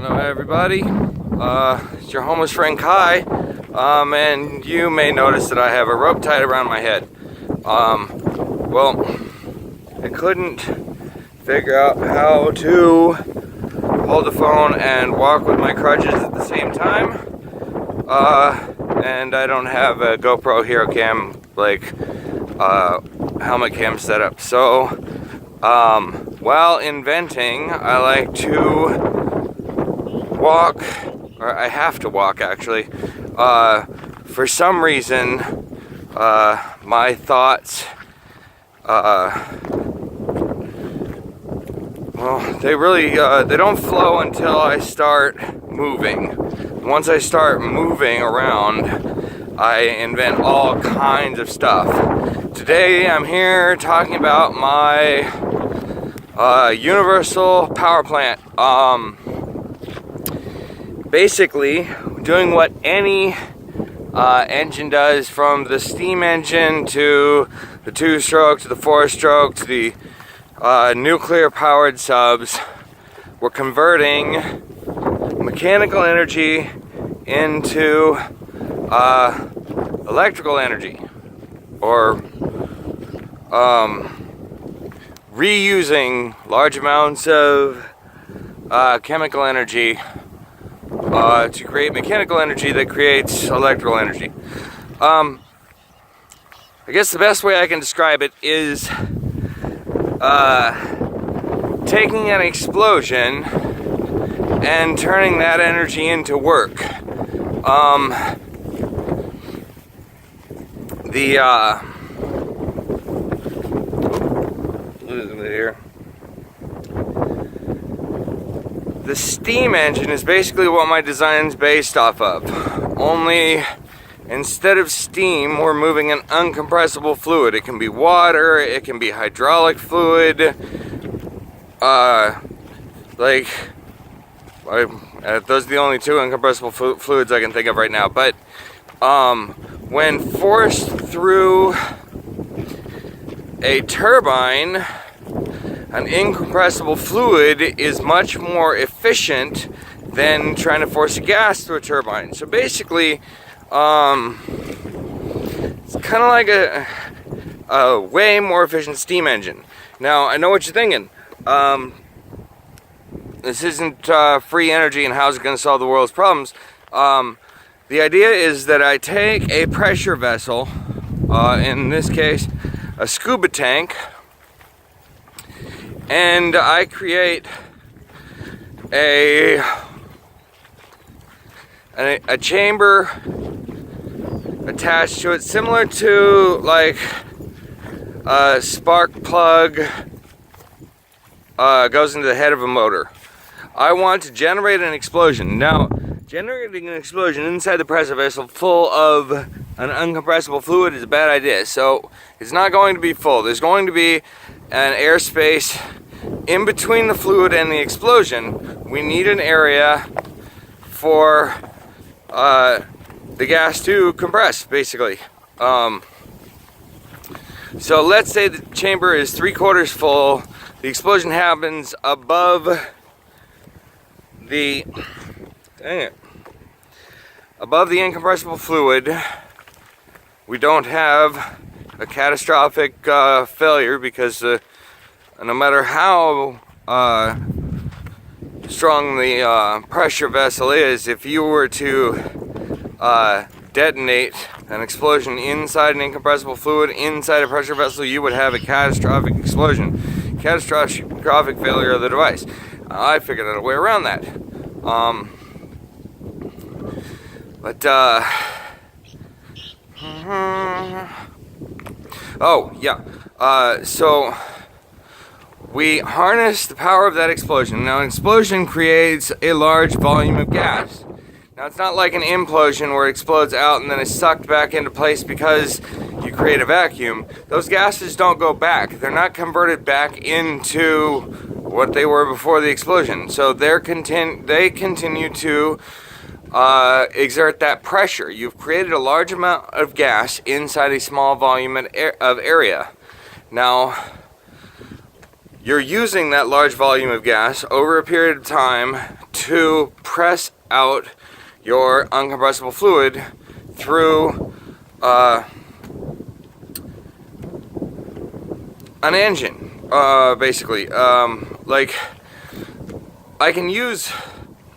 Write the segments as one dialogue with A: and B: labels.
A: Hello everybody, it's your homeless friend Kai, and you may notice that I have a rope tied around my head. Well, I couldn't figure out how to hold the phone and walk with my crutches at the same time, and I don't have a GoPro Hero Cam, helmet cam set up. So, while inventing, I like to walk, or I have to walk actually. For some reason, my thoughts, they don't flow until I start moving. Once I start moving around, I invent all kinds of stuff. Today I'm here talking about my universal power plant. Basically, doing what any engine does, from the steam engine to the 2-stroke to the 4-stroke to the nuclear-powered subs. We're converting mechanical energy into electrical energy, or reusing large amounts of chemical energy to create mechanical energy that creates electrical energy. I guess the best way I can describe it is taking an explosion and turning that energy into work. Losing it here. The steam engine is basically what my design is based off of. Only instead of steam, we're moving an uncompressible fluid. It can be water, it can be hydraulic fluid. Those are the only two uncompressible fluids I can think of right now. But when forced through a turbine, an incompressible fluid is much more efficient than trying to force a gas through a turbine. So basically, it's kind of like a way more efficient steam engine. Now, I know what you're thinking. This isn't free energy, and how's it going to solve the world's problems? The idea is that I take a pressure vessel, in this case, a scuba tank, and I create a chamber attached to it, similar to like a spark plug goes into the head of a motor. I want to generate an explosion. Now, generating an explosion inside the pressure vessel full of an uncompressible fluid is a bad idea. So it's not going to be full. There's going to be an airspace in between the fluid and the explosion. We need an area for the gas to compress, basically. So let's say the chamber is 3/4 full. The explosion happens above the incompressible fluid. We don't have a catastrophic failure, because no matter how strong the pressure vessel is, if you were to detonate an explosion inside an incompressible fluid inside a pressure vessel, you would have a catastrophic explosion, catastrophic failure of the device. I figured out a way around that. So we harness the power of that explosion. Now, an explosion creates a large volume of gas. Now, it's not like an implosion where it explodes out and then is sucked back into place because you create a vacuum. Those gases don't go back. They're not converted back into what they were before the explosion. So they continue to exert that pressure. You've created a large amount of gas inside a small volume of area. Now, you're using that large volume of gas over a period of time to press out your uncompressible fluid through an engine, basically. Like, I can use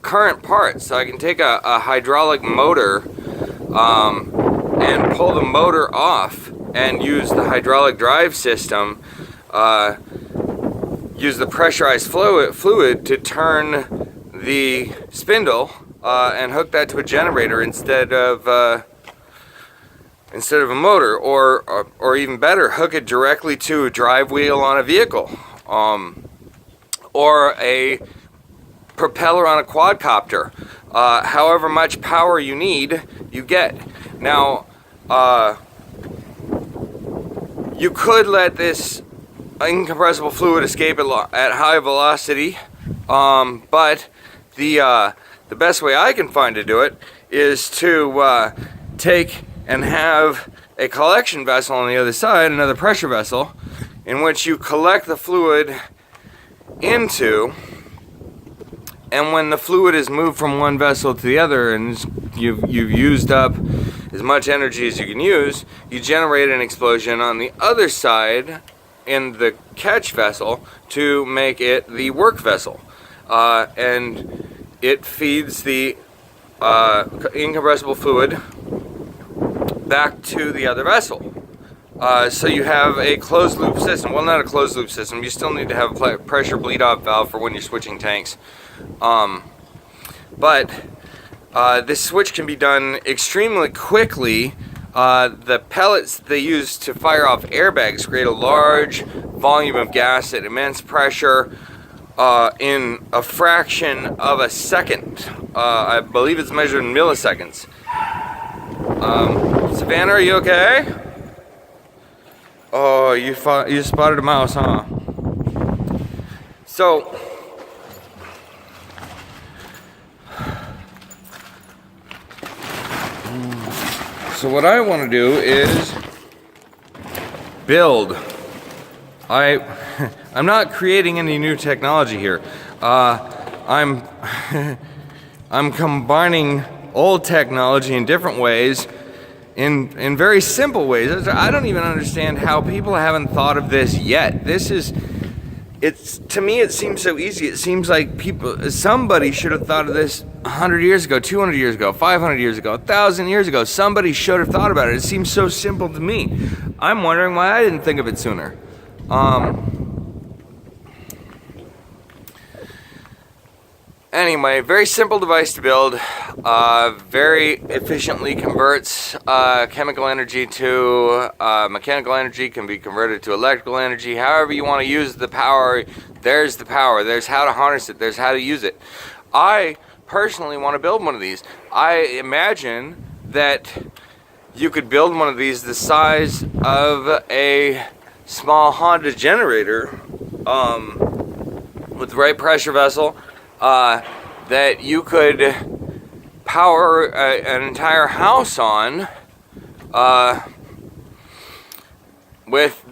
A: current parts, so I can take a hydraulic motor and pull the motor off and use the hydraulic drive system, use the pressurized fluid to turn the spindle and hook that to a generator instead of a motor, or even better, hook it directly to a drive wheel on a vehicle, or a propeller on a quadcopter. However much power you need, you get. Now, you could let this incompressible fluid escape at high velocity, but the best way I can find to do it is to take and have a collection vessel on the other side, another pressure vessel, in which you collect the fluid into, and when the fluid is moved from one vessel to the other and you've used up as much energy as you can use, you generate an explosion on the other side in the catch vessel to make it the work vessel, and it feeds the incompressible fluid back to the other vessel. So you have a closed loop system. Well, not a closed loop system. You still need to have a pressure bleed off valve for when you're switching tanks. But this switch can be done extremely quickly. The pellets they use to fire off airbags create a large volume of gas at immense pressure in a fraction of a second. I believe it's measured in milliseconds. Savannah, are you okay? Oh, you spotted a mouse, huh? So what I want to do is build. I'm not creating any new technology here. I'm combining old technology in different ways, in very simple ways. I don't even understand how people haven't thought of this yet. To me it seems so easy. It seems like somebody should have thought of this 100 years ago, 200 years ago, 500 years ago, 1,000 years ago. Somebody should have thought about it. It seems so simple to me. I'm wondering why I didn't think of it sooner. Anyway, very simple device to build. Very efficiently converts chemical energy to mechanical energy, can be converted to electrical energy. However you want to use the power, there's the power. There's how to harness it. There's how to use it. I personally want to build one of these. I imagine that you could build one of these the size of a small Honda generator, with the right pressure vessel, that you could power an entire house on, with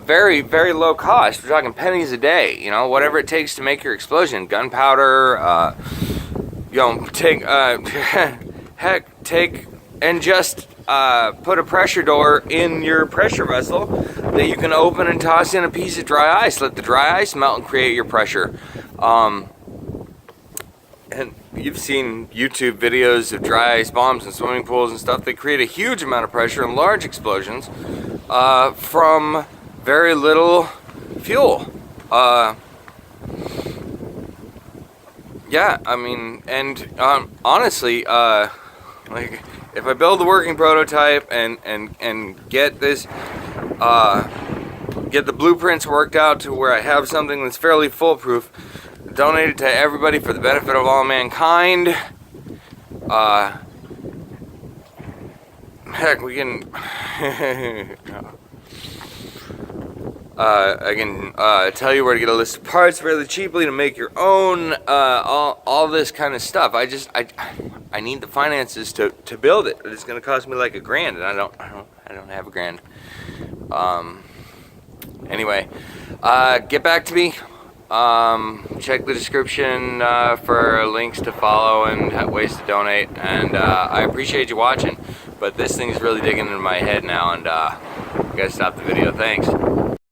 A: very, very low cost. We're talking pennies a day, whatever it takes to make your explosion. Gunpowder, take and just put a pressure door in your pressure vessel that you can open and toss in a piece of dry ice. Let the dry ice melt and create your pressure. And you've seen YouTube videos of dry ice bombs and swimming pools and stuff. They create a huge amount of pressure and large explosions from very little fuel. Yeah, I mean, and honestly, like, if I build the working prototype and get this, get the blueprints worked out to where I have something that's fairly foolproof, donate it to everybody for the benefit of all mankind. Heck, we can. I can tell you where to get a list of parts fairly cheaply to make your own. All this kind of stuff. I need the finances to build it. It's going to cost me like $1,000, and I don't have $1,000. Anyway, get back to me. Check the description for links to follow and ways to donate. And I appreciate you watching. But this thing's really digging into my head now, and I gotta stop the video. Thanks.